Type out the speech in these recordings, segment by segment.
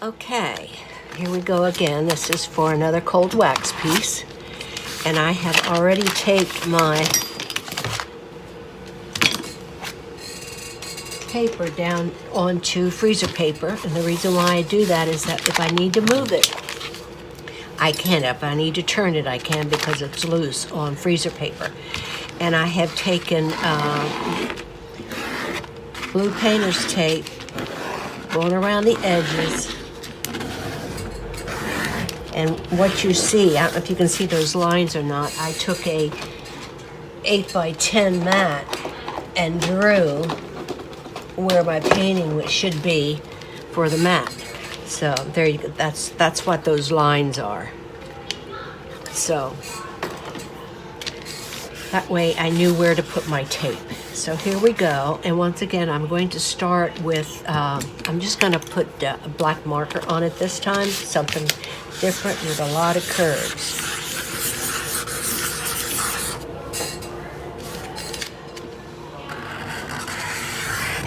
Okay, here we go again. This is for another cold wax piece. And I have already taped my paper down onto freezer paper. And the reason why I do that is that if I need to move it, I can. If I need to turn it, I can because it's loose on freezer paper. And I have taken blue painter's tape, going around the edges. And what you see, I don't know if you can see those lines or not, I took a 8x10 mat and drew where my painting should be for the mat. So there you go. That's what those lines are. So that way I knew where to put my tape. So here we go. And once again, I'm going to start with, I'm just going to put a black marker on it this time, something different with a lot of curves.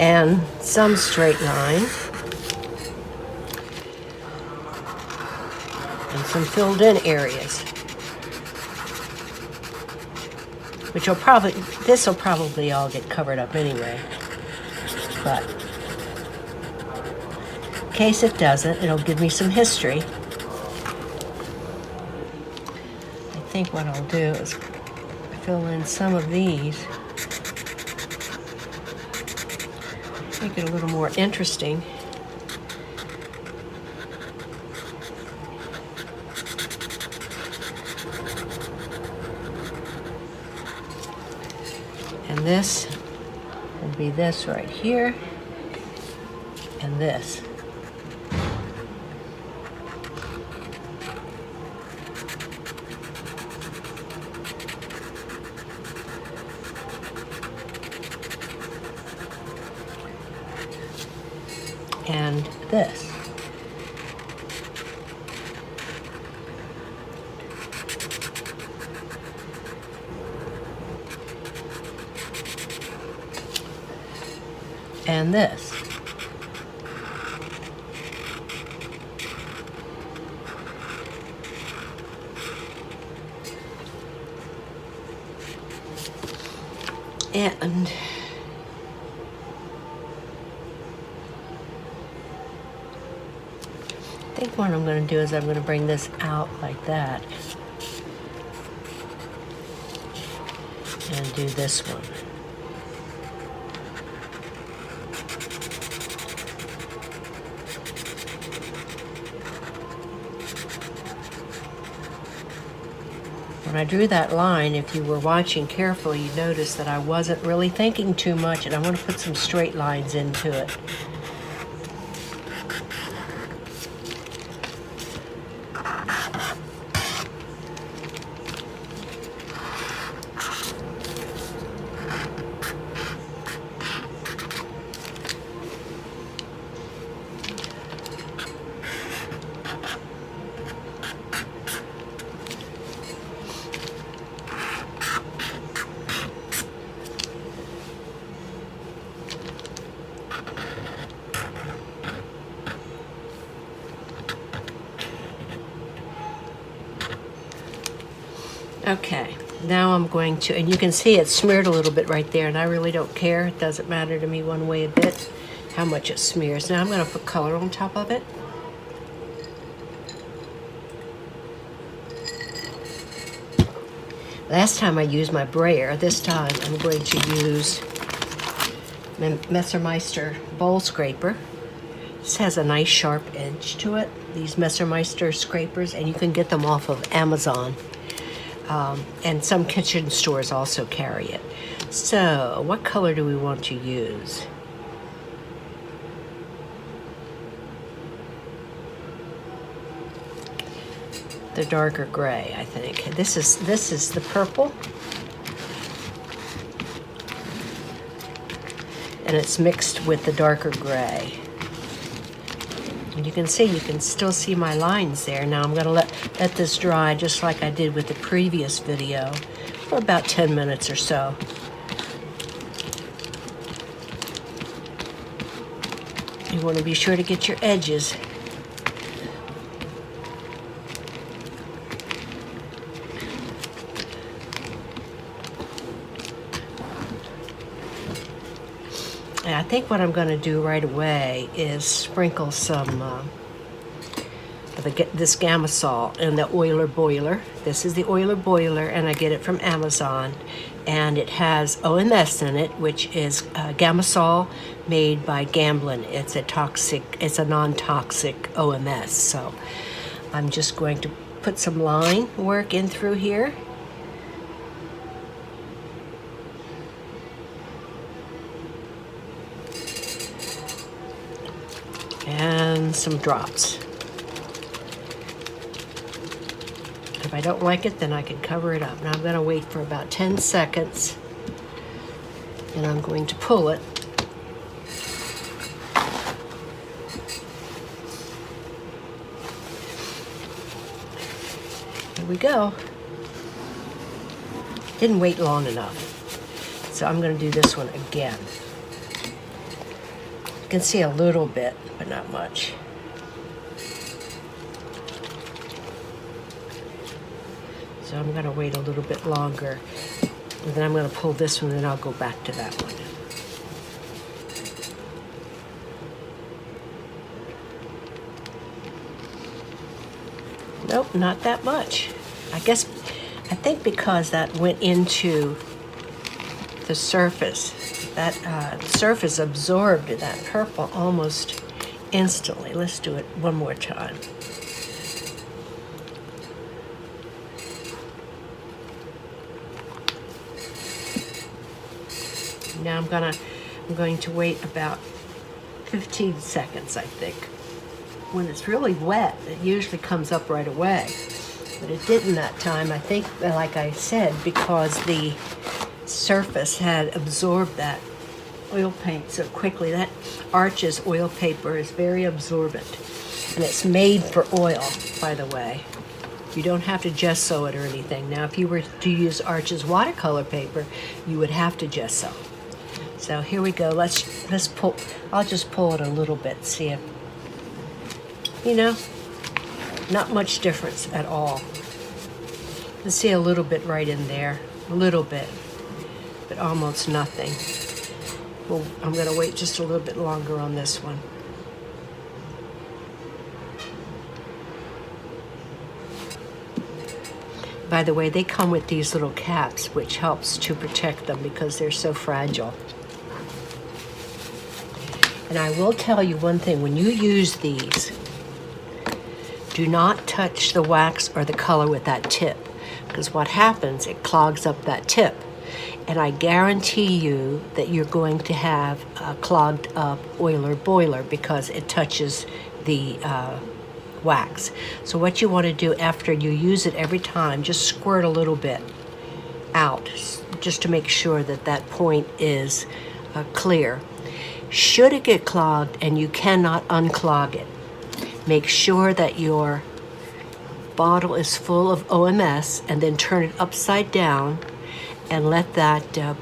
And some straight line. And some filled in areas. Which will probably, this will probably all get covered up anyway. But in case it doesn't, it'll give me some history. I think what I'll do is fill in some of these. Make it a little more interesting. And this will be this right here, and this. And this. And this. And I think what I'm going to do is I'm going to bring this out like that and do this one. When I drew that line, if you were watching carefully, you noticed that I wasn't really thinking too much, and I want to put some straight lines into it. Okay, now I'm going to, and you can see it smeared a little bit right there, and I really don't care. It doesn't matter to me one way a bit how much it smears. Now I'm going to put color on top of it. Last time I used my brayer. This time I'm going to use Messermeister bowl scraper. This has a nice sharp edge to it, these Messermeister scrapers, and you can get them off of Amazon. And some kitchen stores also carry it. So, what color do we want to use? The darker gray, I think. This is the purple. And it's mixed with the darker gray. And you can still see my lines there. Now I'm gonna let this dry just like I did with the previous video for about 10 minutes or so. You want to be sure to get your edges think what I'm going to do right away is sprinkle some this Gamasol in the oiler boiler. This is the oiler boiler, and I get it from Amazon, and it has OMS in it, which is Gamasol made by Gamblin. It's a non-toxic OMS. So I'm just going to put some line work in through here. And some drops. If I don't like it, then I can cover it up. Now I'm going to wait for about 10 seconds, and I'm going to pull it. Here we go. Didn't wait long enough. So I'm going to do this one again. You can see a little bit, but not much. So I'm going to wait a little bit longer, and then I'm going to pull this one, and I'll go back to that one. Nope, not that much. I think because that went into the surface, that surface absorbed that purple almost instantly. Let's do it one more time. Now I'm going to wait about 15 seconds, I think. When it's really wet, it usually comes up right away. But it didn't that time, I think, like I said, because the surface had absorbed that oil paint so quickly. That Arches oil paper is very absorbent. And it's made for oil, by the way. You don't have to gesso it or anything. Now, if you were to use Arches watercolor paper, you would have to gesso. So here we go. Let's pull. I'll just pull it a little bit. See if, not much difference at all. You can see a little bit right in there, a little bit, but almost nothing. Well, I'm going to wait just a little bit longer on this one. By the way, they come with these little caps, which helps to protect them because they're so fragile. And I will tell you one thing, when you use these, do not touch the wax or the color with that tip, because what happens, it clogs up that tip. And I guarantee you that you're going to have a clogged up oiler boiler because it touches the wax. So what you want to do after you use it every time, just squirt a little bit out, just to make sure that that point is clear. Should it get clogged and you cannot unclog it, make sure that your bottle is full of OMS and then turn it upside down and let that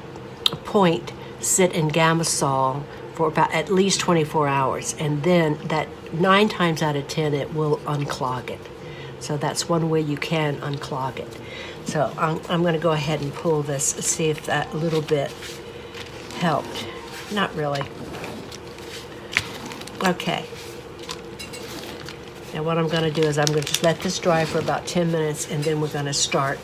point sit in Gamasol for about at least 24 hours. And then that 9 times out of 10, it will unclog it. So that's one way you can unclog it. So I'm going to go ahead and pull this, see if that little bit helped. Not really. Okay. Now what I'm going to do is I'm going to just let this dry for about 10 minutes, and then we're going to start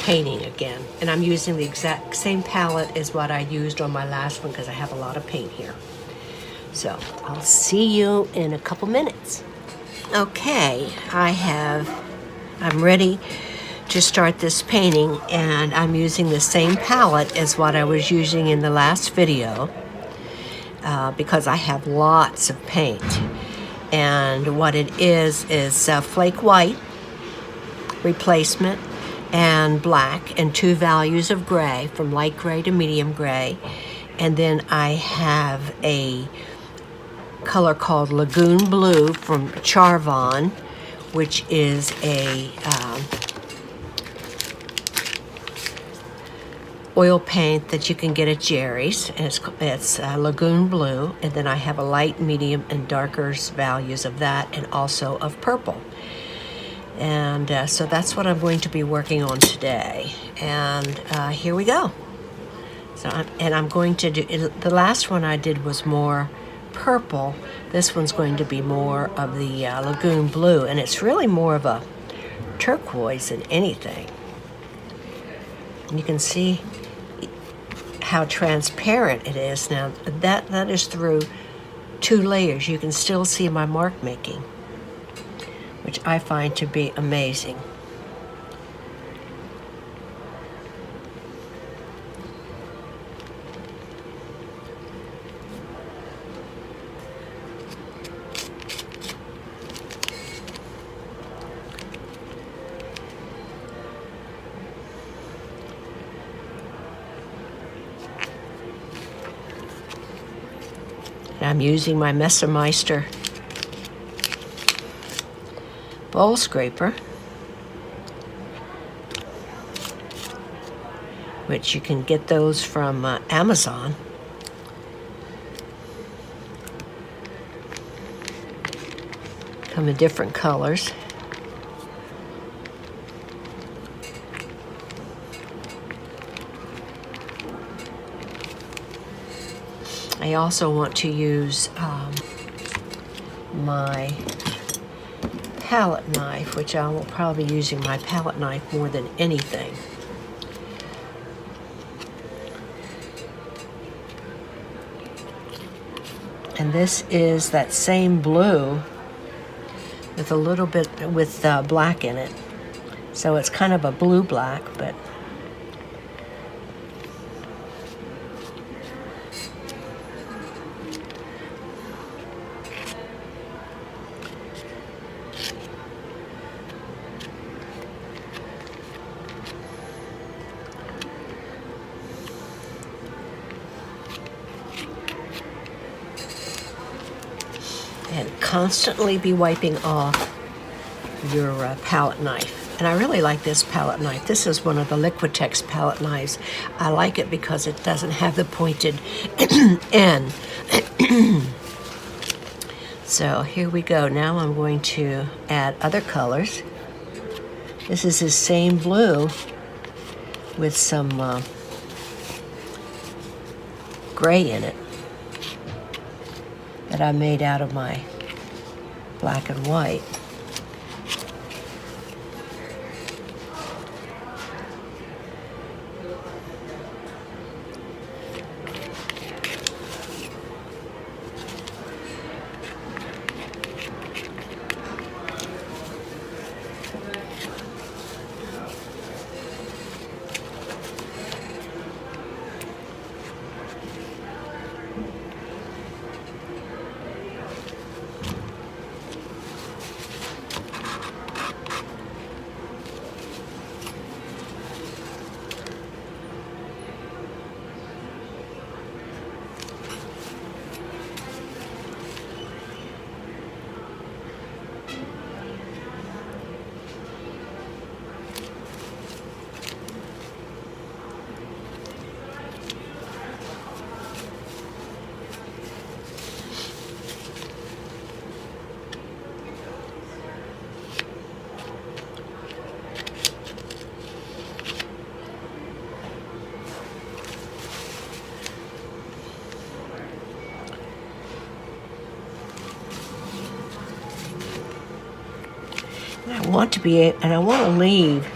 painting again. And I'm using the exact same palette as what I used on my last one because I have a lot of paint here. So I'll see you in a couple minutes. Okay, I'm ready to start this painting, and I'm using the same palette as what I was using in the last video because I have lots of paint. And what it is flake white, replacement, and black, and 2 values of gray, from light gray to medium gray. And then I have a color called Lagoon Blue from Charvon, which is a oil paint that you can get at Jerry's, and it's Lagoon Blue. And then I have a light, medium, and darker values of that, and also of purple. And so that's what I'm going to be working on today. And here we go. I'm going to do, the last one I did was more purple. This one's going to be more of the lagoon blue, and it's really more of a turquoise than anything. And you can see how transparent it is now. That is through 2 layers. You can still see my mark making, which I find to be amazing. I'm using my Messermeister bowl scraper, which you can get those from Amazon. Come in different colors. I also want to use my palette knife, which I will probably be using my palette knife more than anything. And this is that same blue with a little bit with black in it. So it's kind of a blue-black, but and constantly be wiping off your palette knife. And I really like this palette knife. This is one of the Liquitex palette knives. I like it because it doesn't have the pointed end. So here we go. Now I'm going to add other colors. This is the same blue with some gray in it that I made out of my black and white. I want to leave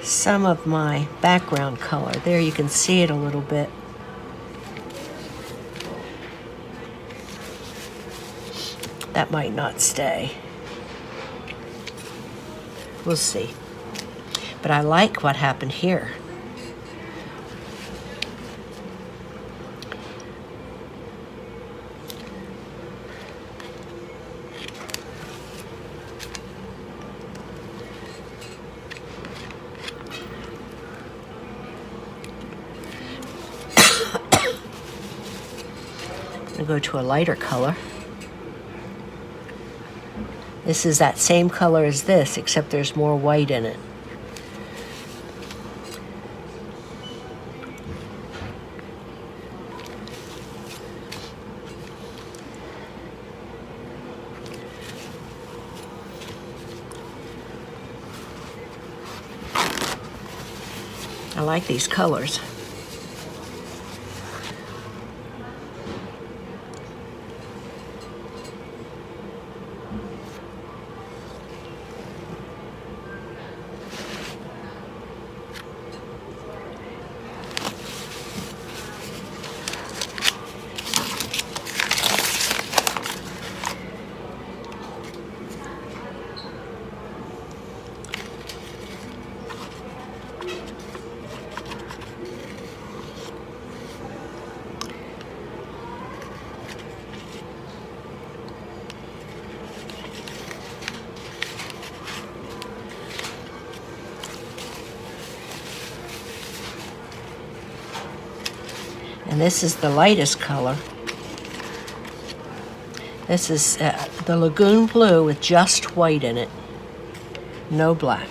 some of my background color. There you can see it a little bit. That might not stay. We'll see. But I like what happened here. I'm going to go to a lighter color. This is that same color as this, except there's more white in it. I like these colors. And this is the lightest color. This is the Lagoon Blue with just white in it, no black.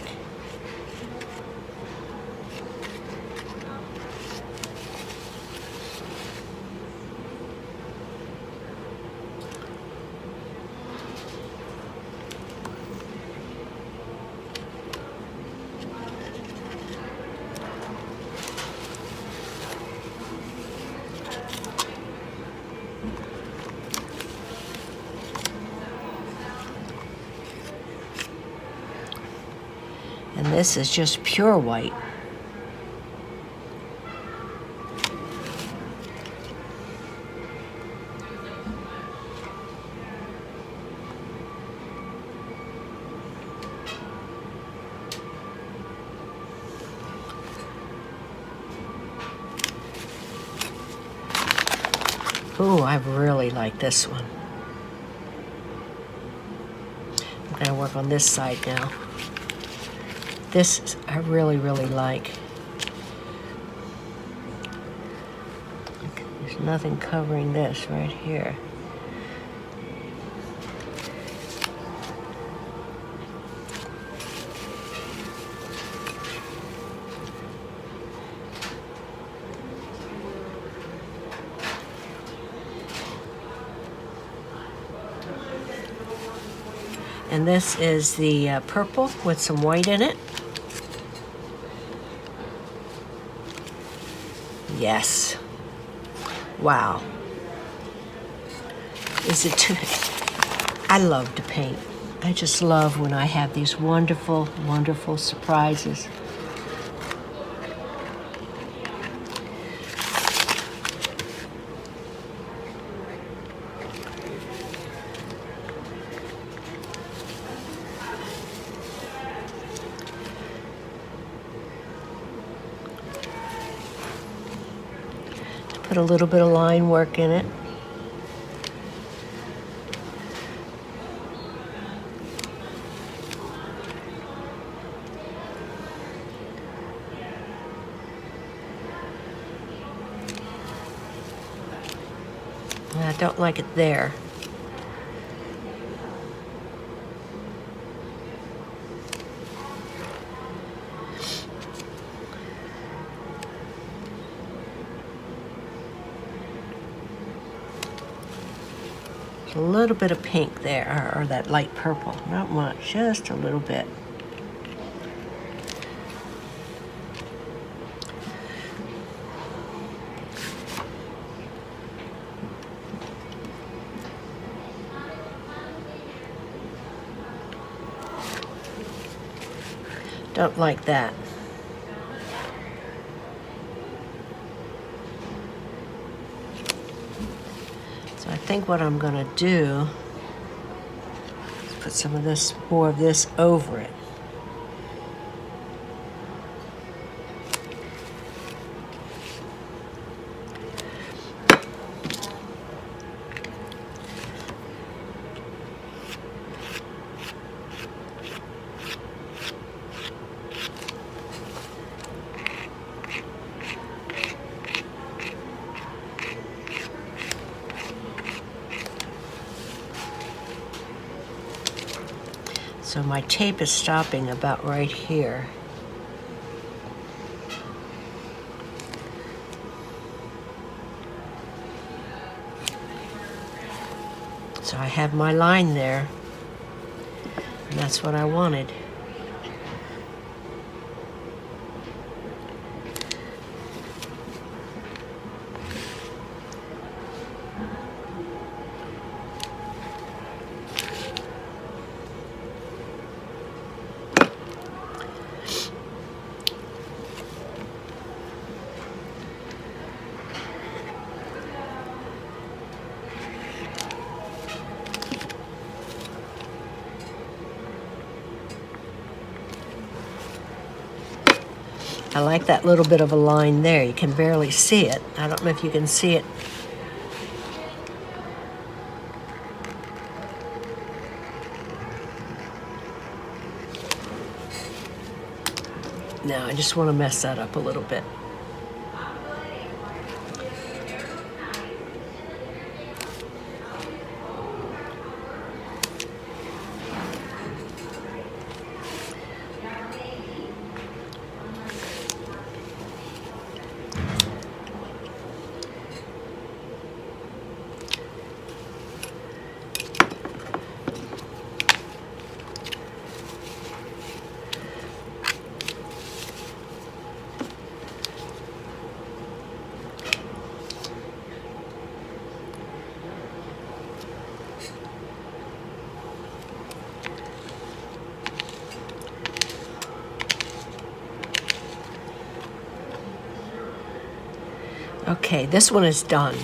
And this is just pure white. Ooh, I really like this one. I'm going to work on this side now. This I really, really like. There's nothing covering this right here. And this is the purple with some white in it. Yes. Wow. Is it too... I love to paint. I just love when I have these wonderful, wonderful surprises. Put a little bit of line work in it. I don't like it there. A little bit of pink there, or that light purple. Not much, just a little bit. Don't like that. So I think what I'm gonna do is put some of this, more of this over it. So my tape is stopping about right here. So I have my line there, and that's what I wanted. I like that little bit of a line there. You can barely see it. I don't know if you can see it. No, I just want to mess that up a little bit. Okay, this one is done.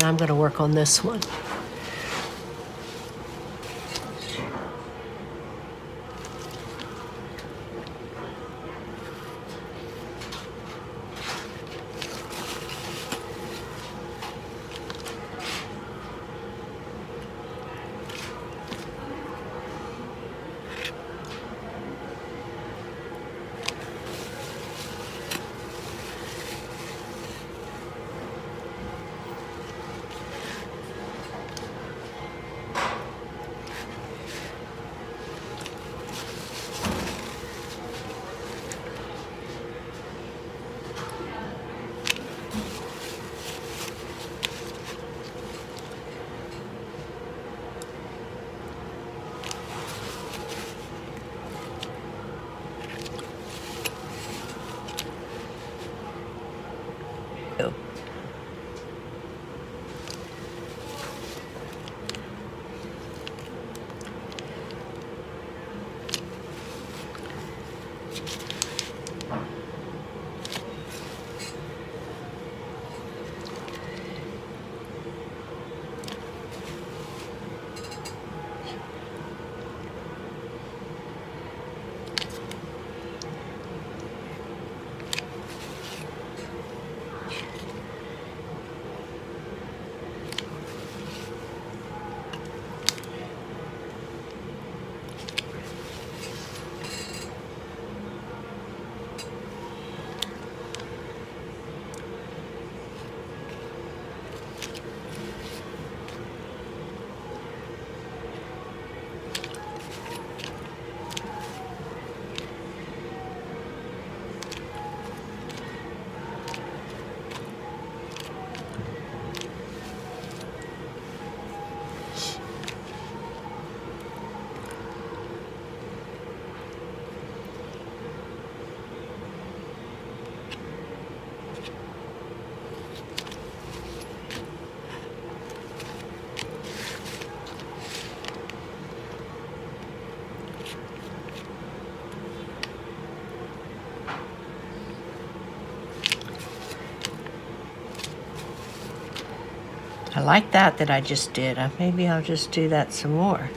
Now I'm going to work on this one. I like that I just did. Maybe I'll just do that some more.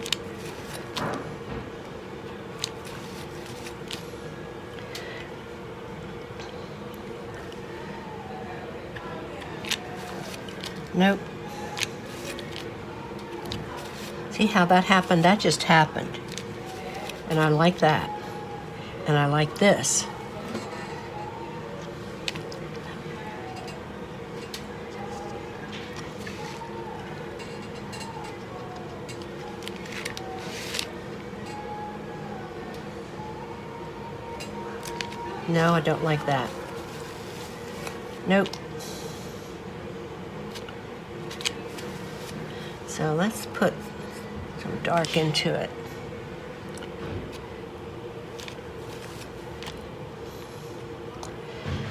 Nope. See how that happened? That just happened. And I like that. And I like this. No, I don't like that. Nope. So let's put some dark into it.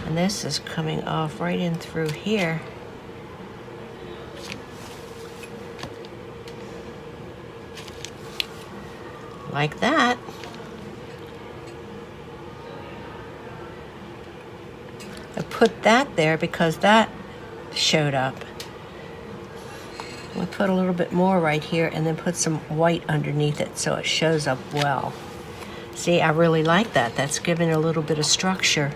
And this is coming off right in through here. Like that. I put that there because that showed up. We'll put a little bit more right here and then put some white underneath it so it shows up well. See, I really like that. That's giving a little bit of structure.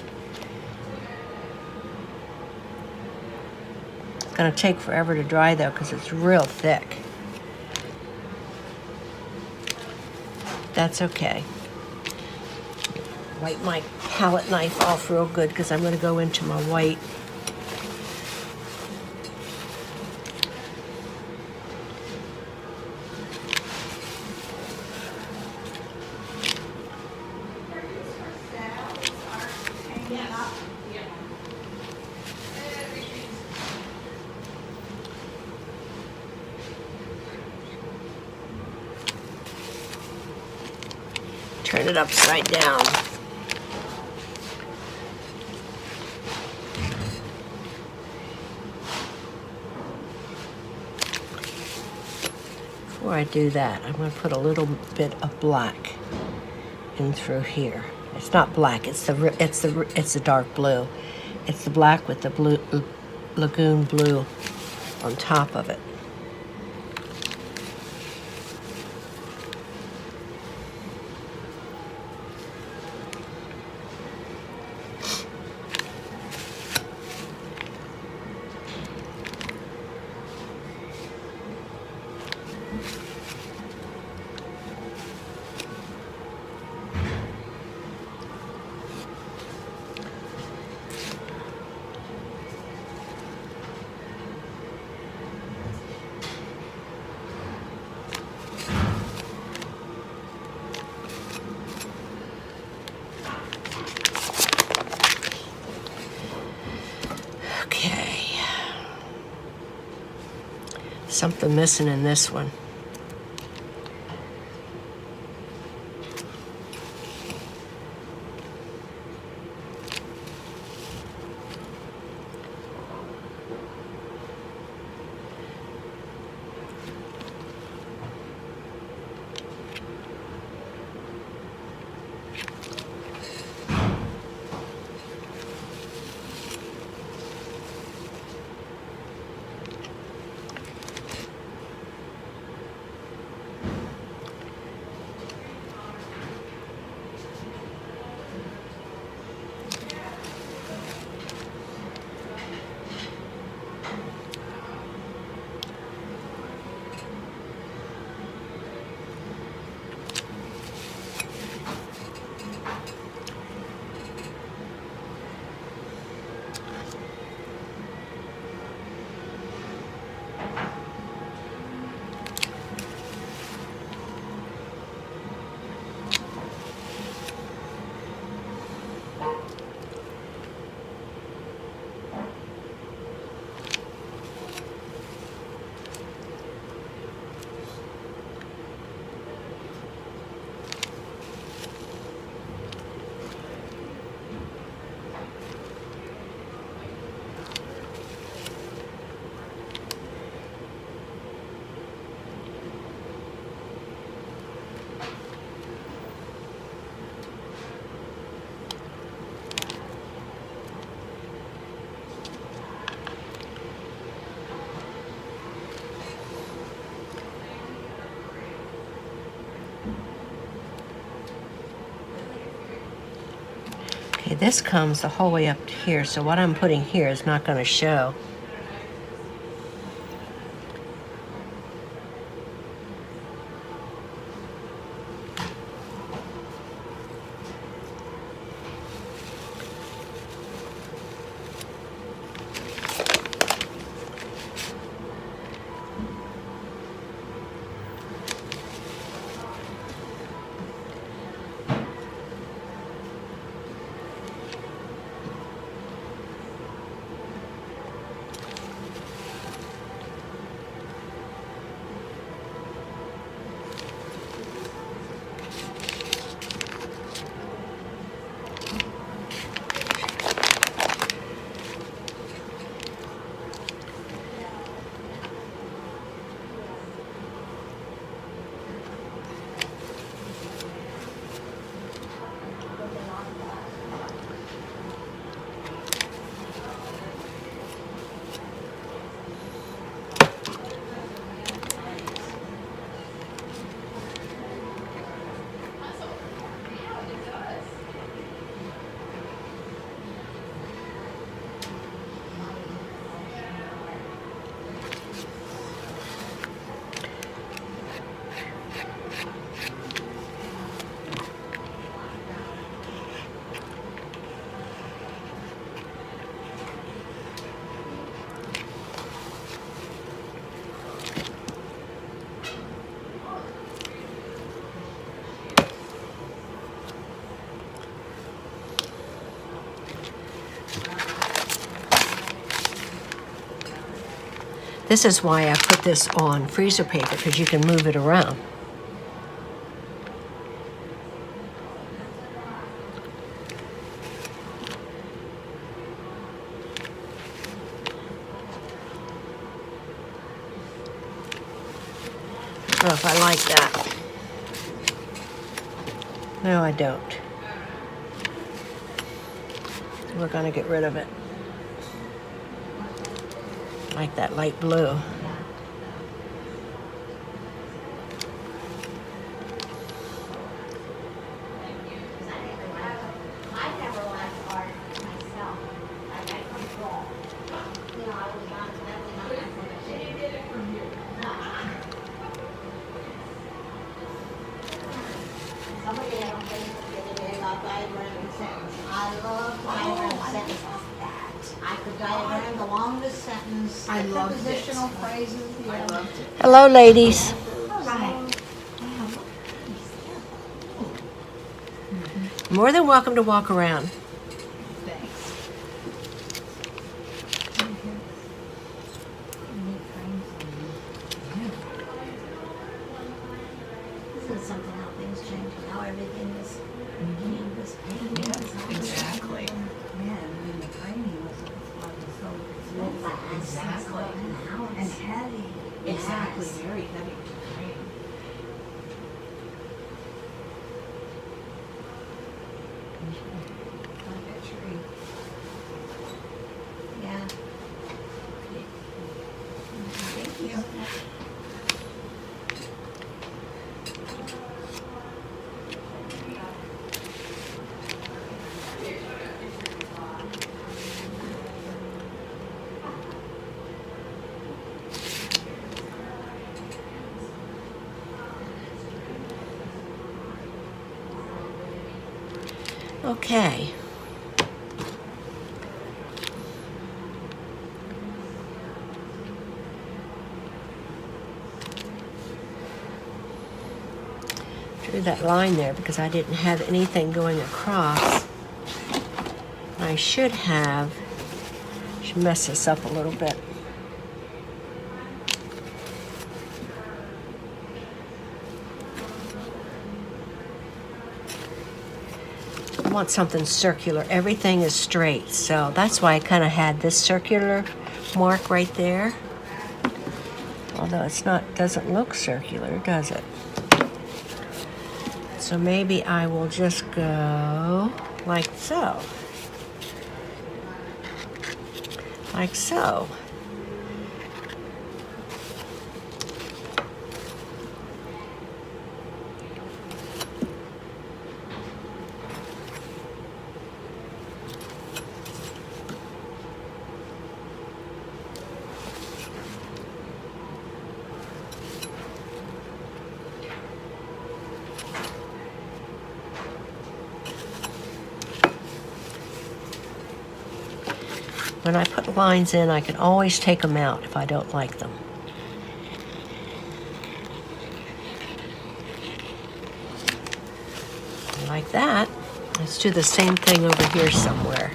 It's going to take forever to dry though because it's real thick. That's okay. Wipe my palette knife off real good because I'm going to go into my white. Turn it upside down. Before I do that, I'm going to put a little bit of black in through here. It's not black. It's the dark blue. It's the black with the blue lagoon blue on top of it. Okay. Something missing in this one. Okay, this comes the whole way up here, so what I'm putting here is not going to show. This is why I put this on freezer paper, because you can move it around. I don't know if I like that. No, I don't. So we're going to get rid of it. like that light blue. I love diagram sentences. I could diagram the longest sentence. I love prepositional phrases. Yeah. I loved it. Hello, ladies. Right. More than welcome to walk around. Thanks. This is something how things change, how everything is canvas painting. Exactly. Yeah, and when the training was so fast. Exactly. And how it's heavy. Exactly. Yes. Very heavy. Right. Like a tree. Yeah. Thank you. Okay. Drew that line there because I didn't have anything going across. I should mess this up a little bit. I want something circular. Everything is straight, so that's why I kind of had this circular mark right there. Although it's not, doesn't look circular, does it? So maybe I will just go like so. Like so. When I put lines in, I can always take them out if I don't like them. Like that. Let's do the same thing over here somewhere.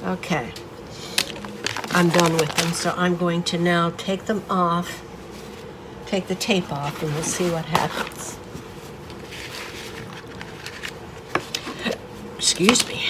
Okay. I'm done with them, so I'm going to now take them off, take the tape off, and we'll see what happens. Excuse me.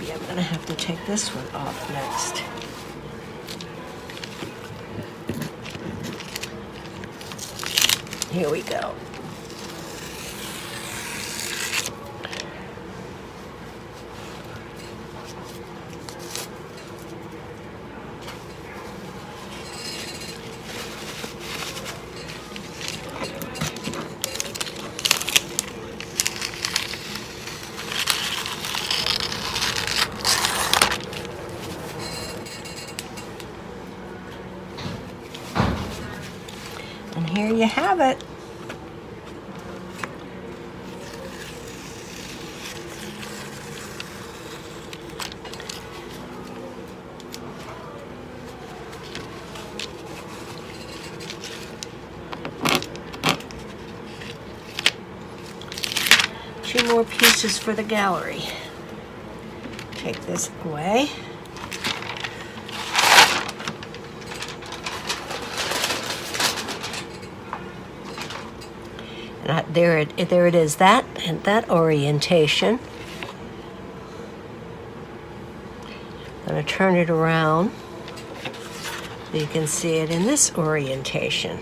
Maybe I'm going to have to take this one off next. Here we go. And here you have it. Two more pieces for the gallery. Take this away. And there it is, that orientation. I'm going to turn it around so you can see it in this orientation.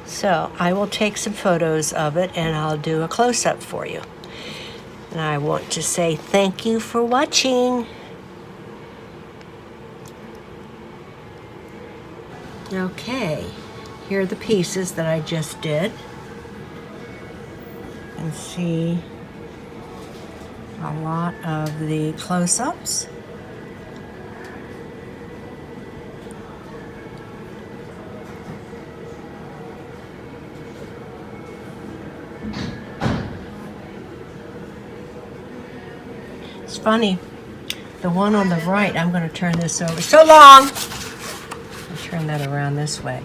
So I will take some photos of it and I'll do a close-up for you. And I want to say thank you for watching. Okay, here are the pieces that I just did. And see a lot of the close-ups. It's funny, the one on the right, I'm going to turn this over. So long! I'll turn that around this way.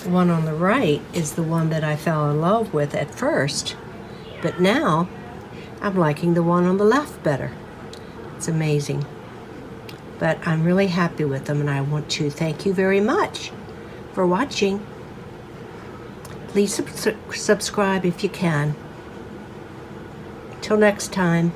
The one on the right is the one that I fell in love with at first, but now I'm liking the one on the left better. It's amazing. But I'm really happy with them, and I want to thank you very much for watching. Please subscribe if you can. Till next time.